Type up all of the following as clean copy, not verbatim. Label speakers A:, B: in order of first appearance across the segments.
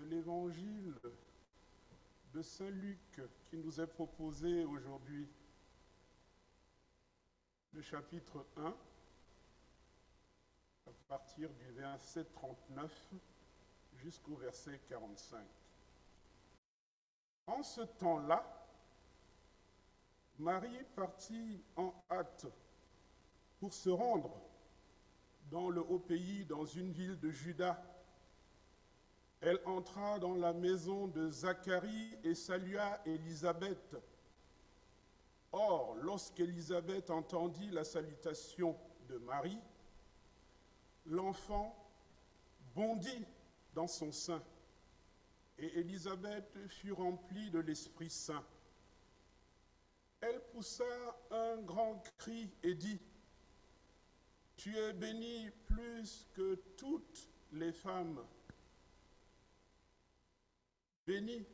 A: l'évangile de Saint Luc qui nous est proposé aujourd'hui, le chapitre 1, à partir du verset 39 jusqu'au verset 45. En ce temps-là, Marie partit en hâte pour se rendre dans le haut pays, dans une ville de Juda. Elle entra dans la maison de Zacharie et salua Élisabeth. Or, lorsqu'Élisabeth entendit la salutation de Marie, l'enfant bondit dans son sein, et Élisabeth fut remplie de l'Esprit Saint. Elle poussa un grand cri et dit, « Tu es bénie plus que toutes les femmes. Béni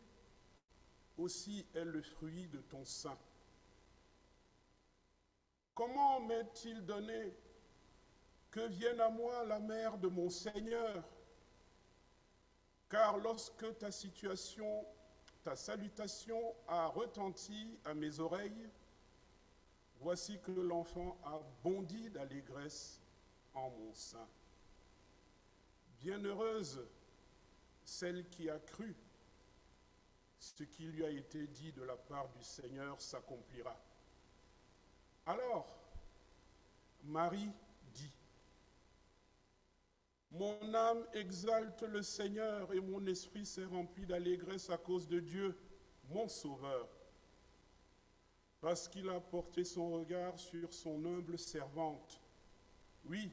A: aussi est le fruit de ton sein. Comment m'est-il donné que vienne à moi la mère de mon Seigneur? Car lorsque ta salutation a retenti à mes oreilles, voici que l'enfant a bondi d'allégresse en mon sein. Bienheureuse celle qui a cru, ce qui lui a été dit de la part du Seigneur s'accomplira. » Alors, Marie dit, « Mon âme exalte le Seigneur et mon esprit s'est rempli d'allégresse à cause de Dieu, mon Sauveur, parce qu'il a porté son regard sur son humble servante. Oui,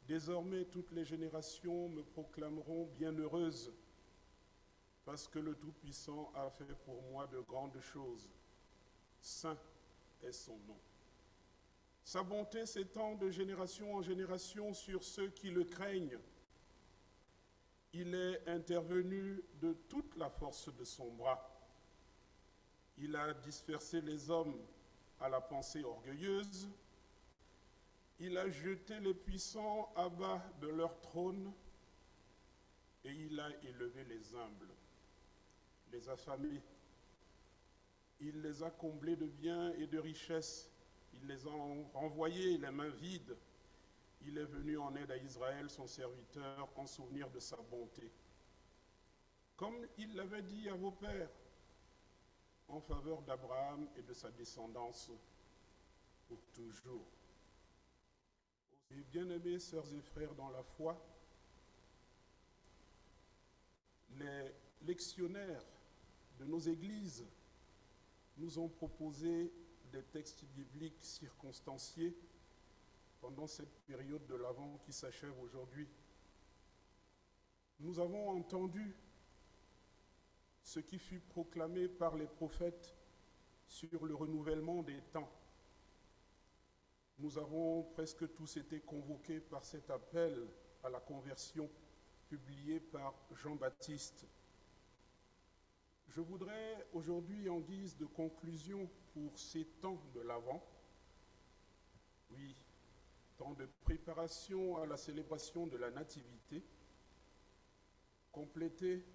A: désormais toutes les générations me proclameront bienheureuse, parce que le Tout-Puissant a fait pour moi de grandes choses. Saint est son nom. Sa bonté s'étend de génération en génération sur ceux qui le craignent. Il est intervenu de toute la force de son bras. Il a dispersé les hommes à la pensée orgueilleuse. Il a jeté les puissants à bas de leur trône et il a élevé les humbles, les affamés. Il les a comblés de biens et de richesses. Il les a renvoyés les mains vides. Il est venu en aide à Israël, son serviteur, en souvenir de sa bonté. Comme il l'avait dit à vos pères, en faveur d'Abraham et de sa descendance pour toujours. Mes bien-aimés sœurs et frères dans la foi, les lectionnaires de nos églises nous ont proposé des textes bibliques circonstanciés pendant cette période de l'Avent qui s'achève aujourd'hui. Nous avons entendu ce qui fut proclamé par les prophètes sur le renouvellement des temps. Nous avons presque tous été convoqués par cet appel à la conversion publié par Jean-Baptiste. Je voudrais aujourd'hui, en guise de conclusion pour ces temps de l'Avent, oui, temps de préparation à la célébration de la Nativité, compléter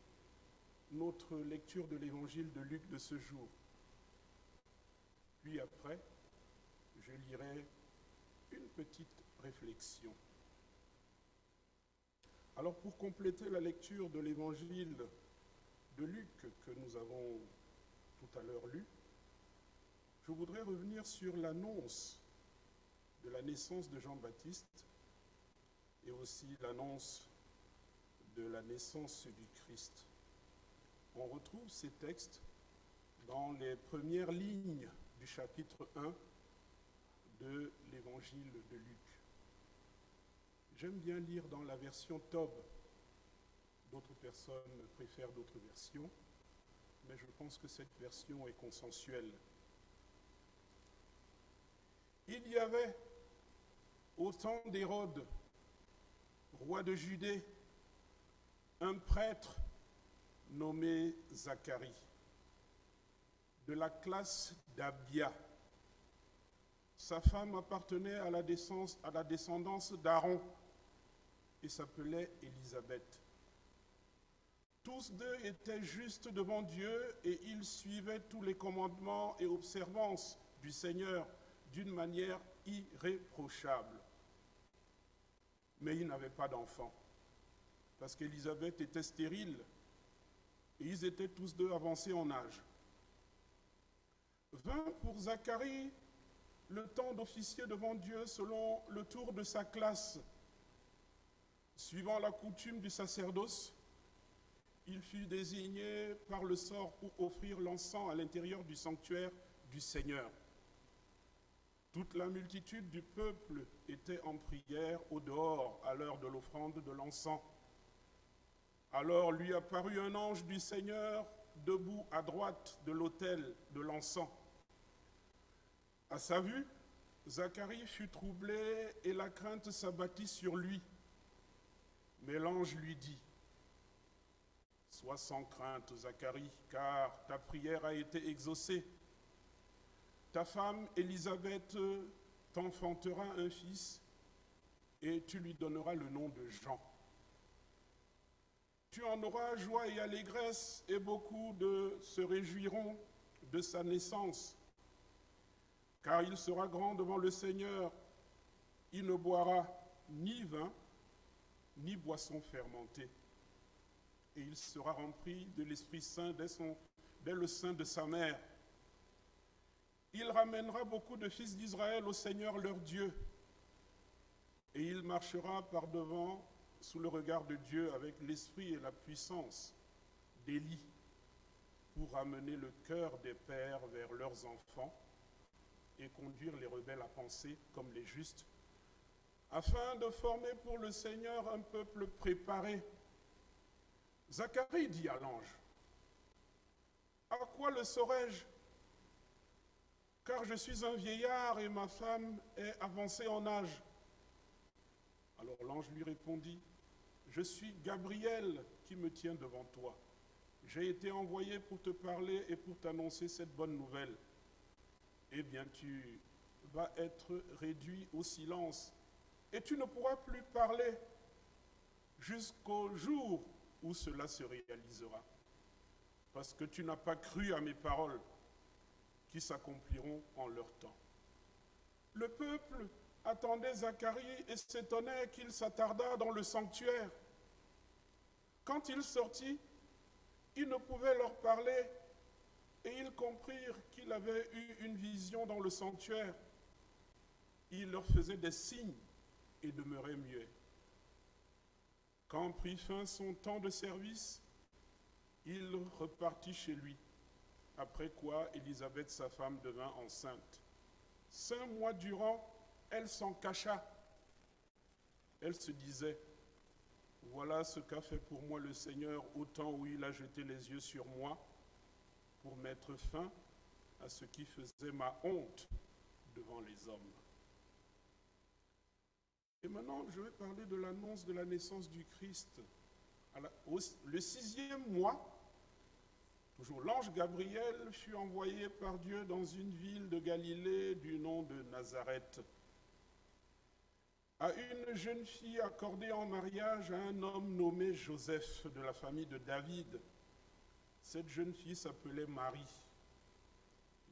A: notre lecture de l'évangile de Luc de ce jour. Puis après, je lirai une petite réflexion. Alors pour compléter la lecture de l'évangile de Luc que nous avons tout à l'heure lu, je voudrais revenir sur l'annonce de la naissance de Jean-Baptiste et aussi l'annonce de la naissance du Christ. On retrouve ces textes dans les premières lignes du chapitre 1 de l'évangile de Luc. J'aime bien lire dans la version Tob. D'autres personnes préfèrent d'autres versions, mais je pense que cette version est consensuelle. Il y avait, au temps d'Hérode, roi de Judée, un prêtre nommé Zacharie, de la classe d'Abia. Sa femme appartenait à la descendance d'Aaron et s'appelait Élisabeth. Tous deux étaient justes devant Dieu et ils suivaient tous les commandements et observances du Seigneur d'une manière irréprochable. Mais ils n'avaient pas d'enfants parce qu'Élisabeth était stérile et ils étaient tous deux avancés en âge. Vint pour Zacharie le temps d'officier devant Dieu selon le tour de sa classe. Suivant la coutume du sacerdoce, il fut désigné par le sort pour offrir l'encens à l'intérieur du sanctuaire du Seigneur. Toute la multitude du peuple était en prière au dehors à l'heure de l'offrande de l'encens. Alors lui apparut un ange du Seigneur debout à droite de l'autel de l'encens. À sa vue, Zacharie fut troublé et la crainte s'abattit sur lui. Mais l'ange lui dit: Sois sans crainte, Zacharie, car ta prière a été exaucée. Ta femme Élisabeth t'enfantera un fils et tu lui donneras le nom de Jean. Tu en auras joie et allégresse et beaucoup se réjouiront de sa naissance. Car il sera grand devant le Seigneur. Il ne boira ni vin, ni boisson fermentée. Et il sera rempli de l'Esprit Saint dès le sein de sa mère. Il ramènera beaucoup de fils d'Israël au Seigneur leur Dieu. Et il marchera par devant sous le regard de Dieu avec l'esprit et la puissance d'Élie pour ramener le cœur des pères vers leurs enfants et conduire les rebelles à penser comme les justes, afin de former pour le Seigneur un peuple préparé. Zacharie dit à l'ange: À quoi le saurai-je? Car je suis un vieillard et ma femme est avancée en âge. Alors l'ange lui répondit: Je suis Gabriel qui me tient devant toi. J'ai été envoyé pour te parler et pour t'annoncer cette bonne nouvelle. Eh bien, tu vas être réduit au silence et tu ne pourras plus parler jusqu'au jour où cela se réalisera. Parce que tu n'as pas cru à mes paroles qui s'accompliront en leur temps. Le peuple attendait Zacharie et s'étonnait qu'il s'attardât dans le sanctuaire. Quand il sortit, il ne pouvait leur parler et ils comprirent qu'il avait eu une vision dans le sanctuaire. Il leur faisait des signes et demeurait muet. Quand prit fin son temps de service, il repartit chez lui, après quoi Élisabeth, sa femme, devint enceinte. 5 mois durant, elle s'en cacha. Elle se disait: Voilà ce qu'a fait pour moi le Seigneur au temps où il a jeté les yeux sur moi pour mettre fin à ce qui faisait ma honte devant les hommes. Et maintenant, je vais parler de l'annonce de la naissance du Christ. Le 6e mois, toujours l'ange Gabriel fut envoyé par Dieu dans une ville de Galilée du nom de Nazareth, à une jeune fille accordée en mariage à un homme nommé Joseph de la famille de David. Cette jeune fille s'appelait Marie.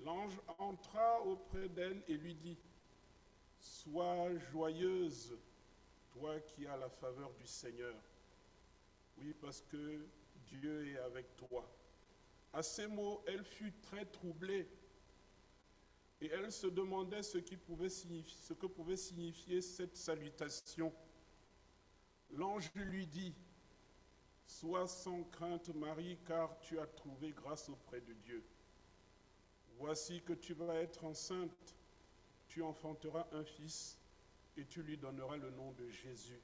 A: L'ange entra auprès d'elle et lui dit: Sois joyeuse, toi qui as la faveur du Seigneur. Oui, parce que Dieu est avec toi. À ces mots, elle fut très troublée et elle se demandait ce que pouvait signifier cette salutation. L'ange lui dit: Sois sans crainte, Marie, car tu as trouvé grâce auprès de Dieu. Voici que tu vas être enceinte, tu enfanteras un fils et tu lui donneras le nom de Jésus.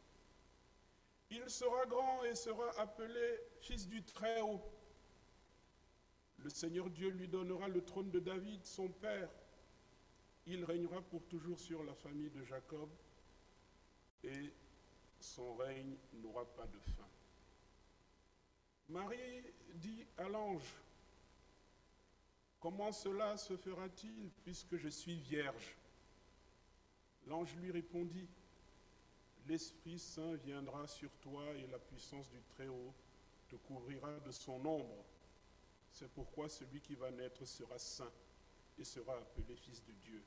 A: Il sera grand et sera appelé Fils du Très-Haut. Le Seigneur Dieu lui donnera le trône de David, son père. Il régnera pour toujours sur la famille de Jacob et son règne n'aura pas de fin. Marie dit à l'ange: Comment cela se fera-t-il puisque je suis vierge? L'ange lui répondit: L'Esprit Saint viendra sur toi et la puissance du Très-Haut te couvrira de son ombre. C'est pourquoi celui qui va naître sera saint et sera appelé fils de Dieu.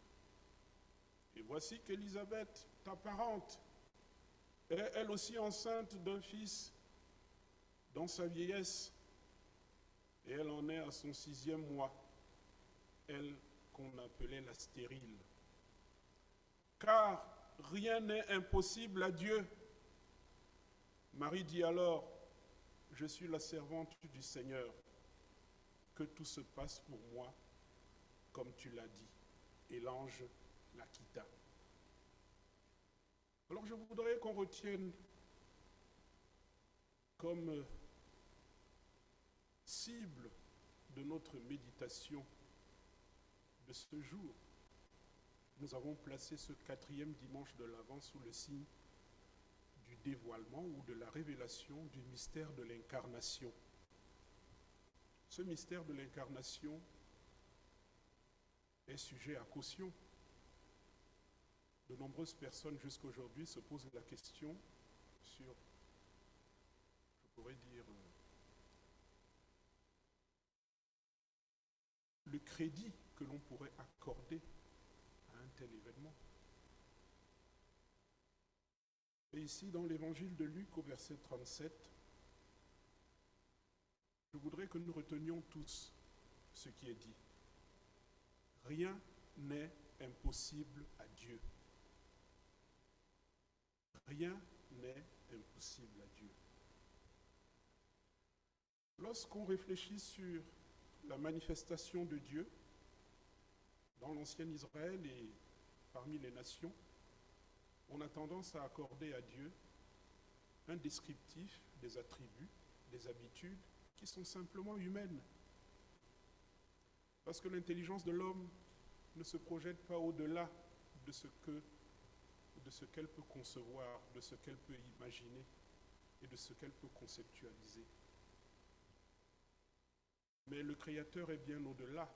A: Et voici qu'Élisabeth, ta parente, est elle aussi enceinte d'un fils dans sa vieillesse, et elle en est à son 6e mois, elle qu'on appelait la stérile. Car rien n'est impossible à Dieu. Marie dit alors, je suis la servante du Seigneur, que tout se passe pour moi comme tu l'as dit. Et l'ange la quitta. Alors je voudrais qu'on retienne comme cible de notre méditation de ce jour. Nous avons placé ce 4e dimanche de l'Avent sous le signe du dévoilement ou de la révélation du mystère de l'incarnation. Ce mystère de l'incarnation est sujet à caution. De nombreuses personnes jusqu'à aujourd'hui se posent la question sur, je pourrais dire, le crédit que l'on pourrait accorder à un tel événement. Et ici, dans l'évangile de Luc, au verset 37, je voudrais que nous retenions tous ce qui est dit. Rien n'est impossible à Dieu. Rien n'est impossible à Dieu. Lorsqu'on réfléchit sur la manifestation de Dieu dans l'ancien Israël et parmi les nations, on a tendance à accorder à Dieu un descriptif des attributs, des habitudes qui sont simplement humaines. Parce que l'intelligence de l'homme ne se projette pas au-delà de ce qu'elle peut concevoir, de ce qu'elle peut imaginer et de ce qu'elle peut conceptualiser. Mais le Créateur est bien au-delà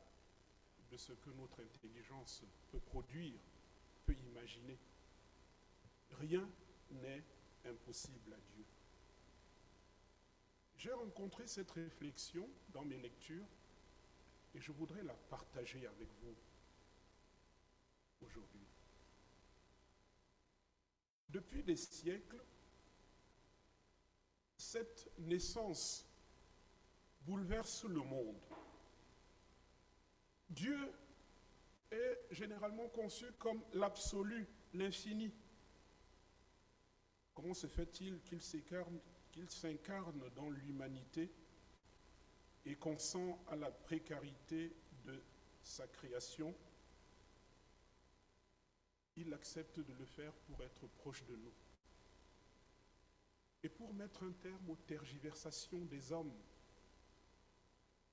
A: de ce que notre intelligence peut produire, peut imaginer. Rien n'est impossible à Dieu. J'ai rencontré cette réflexion dans mes lectures et je voudrais la partager avec vous aujourd'hui. Depuis des siècles, cette naissance bouleverse le monde. Dieu est généralement conçu comme l'absolu, l'infini. Comment se fait-il qu'il s'incarne dans l'humanité et consent à la précarité de sa création? Il accepte de le faire pour être proche de nous et pour mettre un terme aux tergiversations des hommes,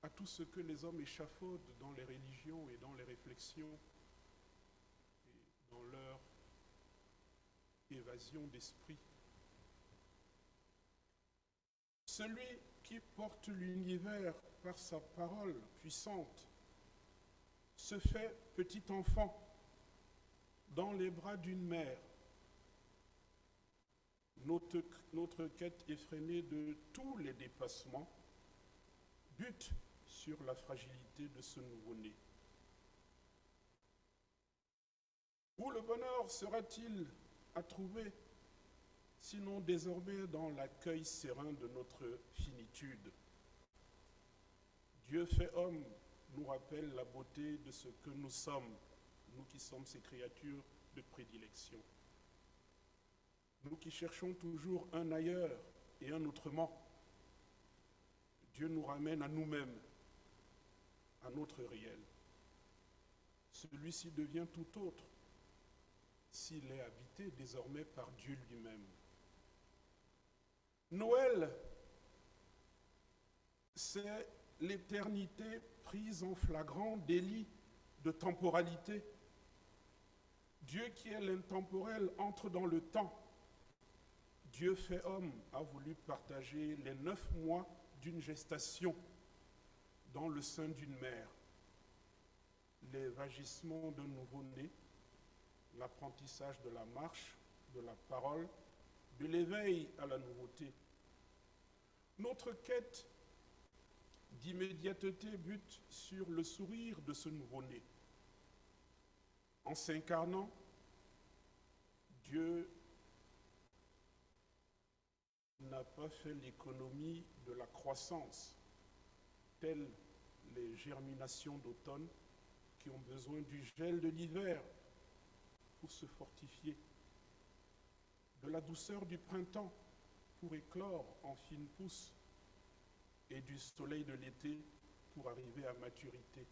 A: à tout ce que les hommes échafaudent dans les religions et dans les réflexions et dans leur évasion d'esprit. Celui qui porte l'univers par sa parole puissante se fait petit enfant dans les bras d'une mère. Notre quête effrénée de tous les dépassements bute sur la fragilité de ce nouveau-né. Où le bonheur sera-t-il à trouver, sinon désormais dans l'accueil serein de notre finitude? Dieu fait homme nous rappelle la beauté de ce que nous sommes, nous qui sommes ces créatures de prédilection. Nous qui cherchons toujours un ailleurs et un autrement, Dieu nous ramène à nous-mêmes, à notre réel. Celui-ci devient tout autre s'il est habité désormais par Dieu lui-même. Noël, c'est l'éternité prise en flagrant délit de temporalité. Dieu qui est l'intemporel entre dans le temps. Dieu fait homme a voulu partager les 9 mois d'une gestation dans le sein d'une mère, les vagissements d'un nouveau-né, l'apprentissage de la marche, de la parole, de l'éveil à la nouveauté. Notre quête d'immédiateté bute sur le sourire de ce nouveau-né. En s'incarnant, Dieu n'a pas fait l'économie de la croissance, telles les germinations d'automne qui ont besoin du gel de l'hiver pour se fortifier, de la douceur du printemps pour éclore en fine pousse et du soleil de l'été pour arriver à maturité.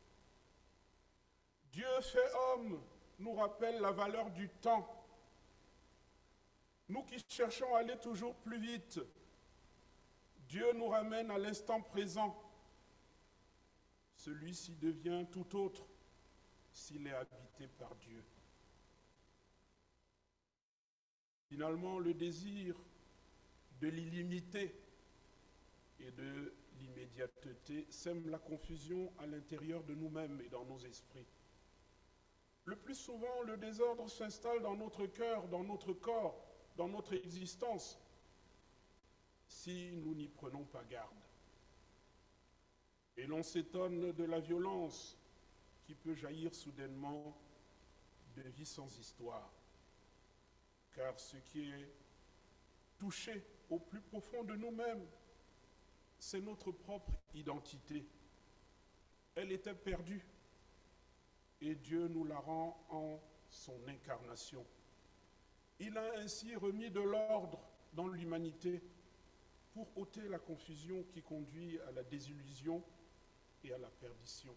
A: Dieu fait homme nous rappelle la valeur du temps. Nous qui cherchons à aller toujours plus vite, Dieu nous ramène à l'instant présent. Celui-ci devient tout autre s'il est habité par Dieu. Finalement, le désir de l'illimité et de l'immédiateté sème la confusion à l'intérieur de nous-mêmes et dans nos esprits. Le plus souvent, le désordre s'installe dans notre cœur, dans notre corps, dans notre existence, si nous n'y prenons pas garde. Et l'on s'étonne de la violence qui peut jaillir soudainement de vies sans histoire. Car ce qui est touché au plus profond de nous-mêmes, c'est notre propre identité. Elle était perdue et Dieu nous la rend en son incarnation. Il a ainsi remis de l'ordre dans l'humanité pour ôter la confusion qui conduit à la désillusion et à la perdition.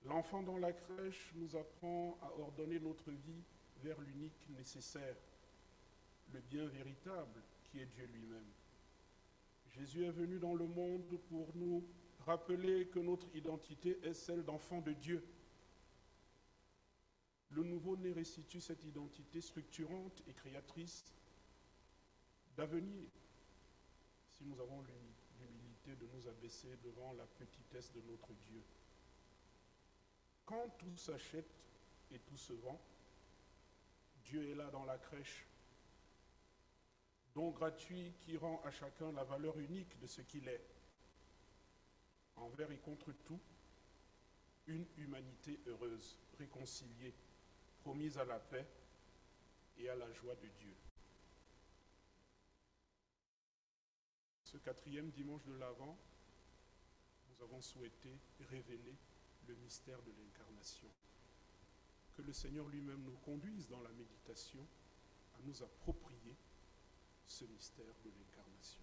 A: L'enfant dans la crèche nous apprend à ordonner notre vie vers l'unique nécessaire, le bien véritable qui est Dieu lui-même. Jésus est venu dans le monde pour nous rappeler que notre identité est celle d'enfant de Dieu. Le nouveau-né restitue cette identité structurante et créatrice d'avenir, si nous avons l'humilité de nous abaisser devant la petitesse de notre Dieu. Quand tout s'achète et tout se vend, Dieu est là dans la crèche, don gratuit qui rend à chacun la valeur unique de ce qu'il est. Envers et contre tout, une humanité heureuse, réconciliée, promise à la paix et à la joie de Dieu. Ce 4e dimanche de l'Avent, nous avons souhaité révéler le mystère de l'incarnation. Que le Seigneur lui-même nous conduise dans la méditation à nous approprier ce mystère de l'incarnation.